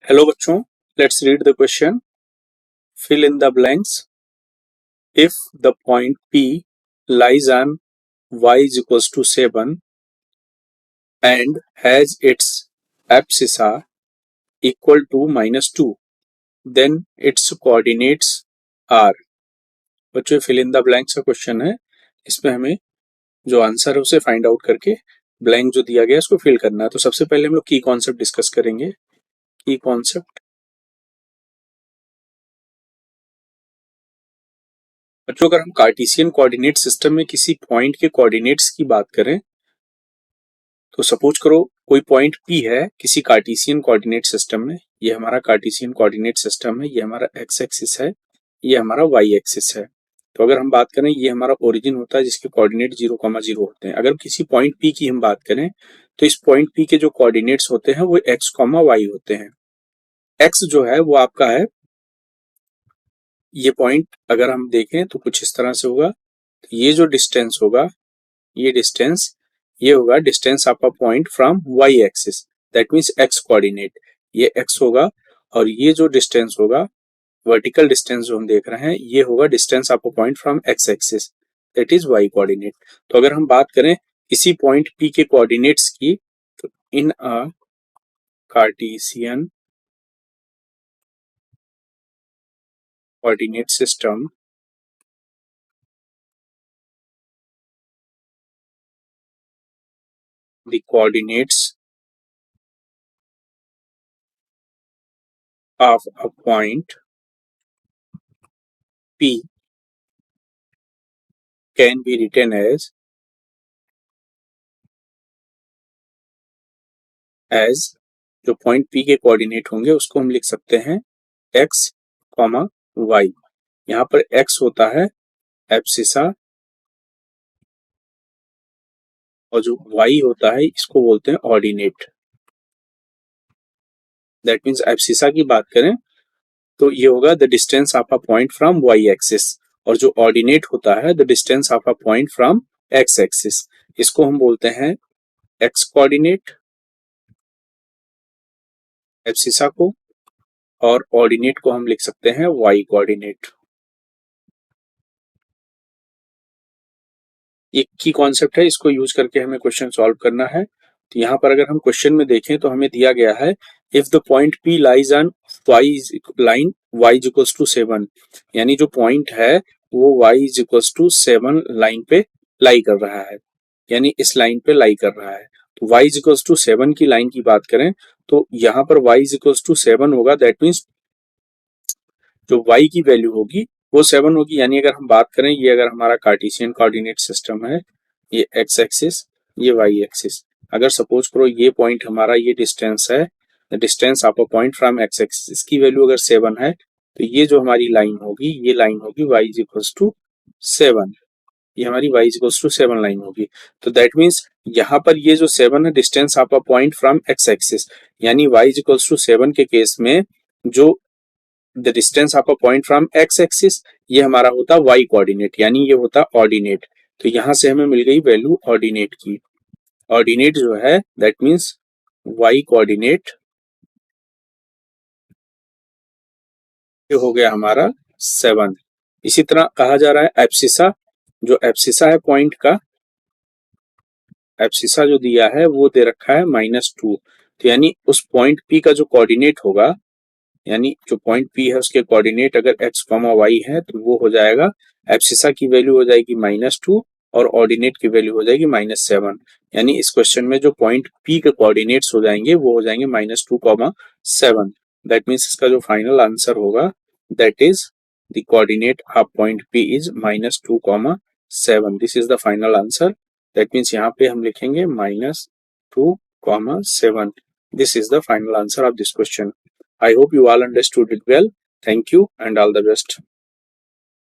Hello बच्चों, let's read the question. Fill in the blanks. If the point P lies on y is equals to 7 and has its abscissa equal to -2, then its coordinates are. बच्चों, fill in the blanks का question है. इसमें हमें जो answer है उसे find out करके blank जो दिया गया है उसको फिल करना है. तो सबसे पहले हम लोग की कॉन्सेप्ट डिस्कस करेंगे. की कॉन्सेप्ट बच्चों, अगर हम कार्टेशियन कोऑर्डिनेट सिस्टम में किसी पॉइंट के कोऑर्डिनेट्स की बात करें तो सपोज करो कोई पॉइंट P है किसी कार्टेशियन कोऑर्डिनेट सिस्टम में. ये हमारा कार्टेशियन कोऑर्डिनेट सिस्टम है. ये हमारा x एक्सिस है, ये हमारा y एक्सिस है. तो अगर हम बात करें, ये हमारा ओरिजिन होता है जिसके कोऑर्डिनेट 0,0 होते हैं. अगर किसी पॉइंट P की हम बात करें तो इस पॉइंट P के जो कोऑर्डिनेट्स होते हैं वो x, y होते हैं. x जो है वो आपका है, ये पॉइंट अगर हम देखें तो कुछ इस तरह से होगा. तो ये जो डिस्टेंस होगा, ये डिस्टेंस, ये होगा डिस्टेंस आपका point from y axis, that means x coordinate. ये x होगा. और ये जो डिस्टेंस होगा, वर्टिकल डिस्टेंस जो हम देख रहे हैं, ये होगा डिस्टेंस आपका point from x axis, that is y coordinate. तो अगर हम बात करें किसी पॉइंट P के कोऑर्डिनेट्स की, तो in a Cartesian coordinate system, the coordinates of a point P can be written as जो पॉइंट P के कोऑर्डिनेट होंगे उसको हम लिख सकते हैं x, y. यहाँ पर x होता है एब्सिसा, और जो y होता है इसको बोलते हैं ऑर्डिनेट. दैट मीन्स एब्सिसा की बात करें तो ये होगा the distance of a point from y axis, और जो ऑर्डिनेट होता है the distance of a point from x axis. इसको हम बोलते हैं x कोऑर्डिनेट, एब्सिसा को, और ऑर्डिनेट को हम लिख सकते हैं y कोऑर्डिनेट. एक की कॉन्सेप्ट है, इसको यूज करके हमें क्वेश्चन सॉल्व करना है. तो यहाँ पर अगर हम क्वेश्चन में देखें तो हमें दिया गया है if the point P lies on line y is equals to 7, यानी जो पॉइंट है वो y is equals to 7 line पे लाई कर रहा है, यानी इस लाइन पे लाई कर रहा है. तो y इज इक्वल्स टू 7 की लाइन की बात करें तो यहाँ पर y इज इक्वल्स टू 7 होगा. दैट मीन्स जो y की वैल्यू होगी वो 7 होगी. यानी अगर हम बात करें, ये अगर हमारा कार्टेशियन कोऑर्डिनेट सिस्टम है, ये x एक्सिस, ये y एक्सिस. अगर सपोज करो ये पॉइंट हमारा, ये डिस्टेंस है, the distance of a point from x axis, इसकी वैल्यू अगर 7 है तो ये जो हमारी लाइन होगी, ये लाइन होगी y इज इक्वल्स टू 7. ये हमारी y is equals to 7 line होगी. तो दैट मीन्स यहाँ पर ये जो 7 है distance of a point from x axis, यानी y इज इक्वल्स टू 7 के केस में जो the distance of a point from x axis, ये हमारा होता y कोऑर्डिनेट, यानी ये होता ऑर्डिनेट. तो यहां से हमें मिल गई वैल्यू ऑर्डिनेट की. ऑर्डिनेट जो है दैट मींस y कोऑर्डिनेट, ये हो गया हमारा 7. इसी तरह कहा जा रहा है एब्सिसा, जो एब्सिसा है पॉइंट का, एब्सिसा जो दिया है वो दे रखा है -2. तो यानी उस पॉइंट P का जो कोऑर्डिनेट होगा, यानी जो पॉइंट P है उसके कोऑर्डिनेट अगर x, y है तो वो हो जाएगा, एब्सिसा की वैल्यू हो जाएगी -2 और ऑर्डिनेट की वैल्यू हो जाएगी -7. यानी इस क्वेश्चन में जो पॉइंट P के कोऑर्डिनेट्स हो जाएंगे वो हो जाएंगे -2, 7. दैट मीन्स इसका जो फाइनल आंसर होगा, that is the coordinate of point P is -2, 7. This is the final answer. That means यहाँ पे हम लिखेंगे -2, 7. This is the final answer of this question. I hope you all understood it well. Thank you and all the best.